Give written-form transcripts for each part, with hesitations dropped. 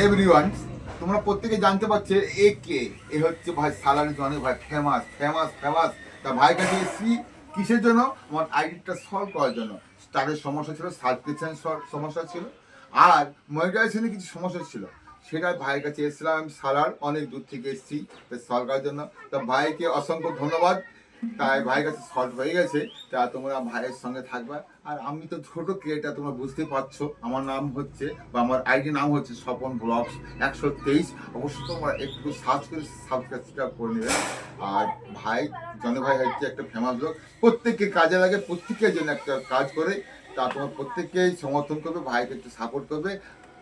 Everyone, তোমরা প্রত্যেকে জানতে পারছে এ কে। এ হচ্ছে ভাই সালারি অনেক ভাই ফেমাস ফেমাস ফেমাস। তা ভাই কাছে এসেছি কিসের জন্য? আমার আইডিটা সলভ করার জন্য। তাদের সমস্যা ছিল, সাবস্ক্রিপশন সমস্যা ছিল, আর মনিটাইজেশনে কিছু সমস্যা ছিল। সেটা ভাইয়ের কাছে এসেছিলাম। আমি সালার অনেক দূর থেকে এসেছি সলভ করার জন্য। তা ভাইকে অসংখ্য ধন্যবাদ। তাই ভাইয়ের কাছে সলভ হয়ে গেছে। তা তোমরা ভাইয়ের সঙ্গে থাকবা। আর আমি তো ছোট ক্রিয়েটার, তোমরা বুঝতে পারছো। আমার নাম হচ্ছে বা আমার আইডি নাম হচ্ছে স্বপন ব্লগস 123। অবশ্যই তোমরা একটু সার্চ করে সাবস্ক্রাইব করে নেবে। আর ভাই জনে ভাই হচ্ছে একটা ফেমাস লোক, প্রত্যেককে কাজে লাগে, প্রত্যেকের জন্য একটা কাজ করে। তা তোমার প্রত্যেককেই সমর্থন করবে, ভাইকে একটু সাপোর্ট করবে।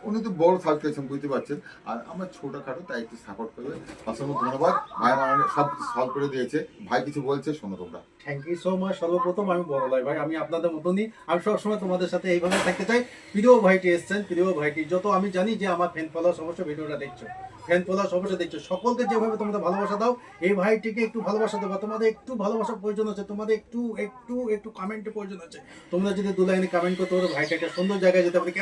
উনি তো বড় সাবস্ক্রিপশন, বুঝতে পারছেন, আর আমরা ছোটোখাটো, তাই একটু সাপোর্ট করবে। অসংখ্য ধন্যবাদ। ভাই আমার সব কিছু সলভ করে দিয়েছে। ভাই কিছু বলছে, শোনো তোমরা। Thank you so much. সর্বপ্রথম আমি বড়লাই ভাই, আমি আপনাদের মতনই, আমি সবসময় তোমাদের সাথে এইভাবে থাকতে চাই। প্রিয় ভাইটি এসছেন, প্রিয় ভাইটি যত আমি জানি যে আমার ফ্যান ফলোয়ার্স অবশ্যই ভিডিওটা দেখছো, ফ্যান ফলোয়ার্স অবশ্যই দেখছো, সকলকে যেভাবে তোমরা ভালোবাসা দাও, এই ভাইটিকে একটু ভালোবাসা দেবো। তোমাদের একটু ভালোবাসার প্রয়োজন আছে, তোমাদের একটু একটু একটু কমেন্টের প্রয়োজন আছে। তোমরা যদি দু লাইনে কমেন্ট করতে পারো ভাইটা একটা সুন্দর জায়গায় যেতে পারে।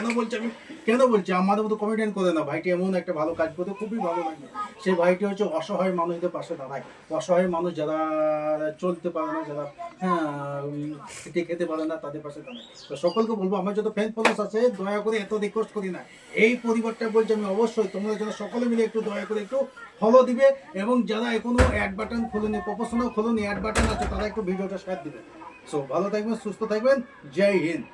কেন বলছি আমাদের মতো কমেন্ট করে না, ভাইটি এমন একটা ভালো কাজ করতে খুবই ভালো লাগে। সেই ভাইটি হচ্ছে অসহায় মানুষদের পাশে দাঁড়ায়। অসহায় মানুষ যারা চলতে পারে না, যারা খেতে পারে না, তাদের পাশে দাঁড়ায়। তো সকলকে বলবো, আমার যত ফ্যান ফলোয়ার্স আছে, দয়া করে এত রিকোয়েস্ট করি না, এই পরিবারটা বলছি আমি, অবশ্যই তোমরা যেন সকলে মিলে একটু দয়া করে একটু ফলো দিবে। এবং যারা এখনো অ্যাড বাটন খুলুনি, প্রফেশনাল খুলুনি, অ্যাড বাটন আছে, তারা একটু ভিডিওটা শেয়ার দিবে। সো ভালো থাকবেন, সুস্থ থাকবেন, জয় হিন্দ।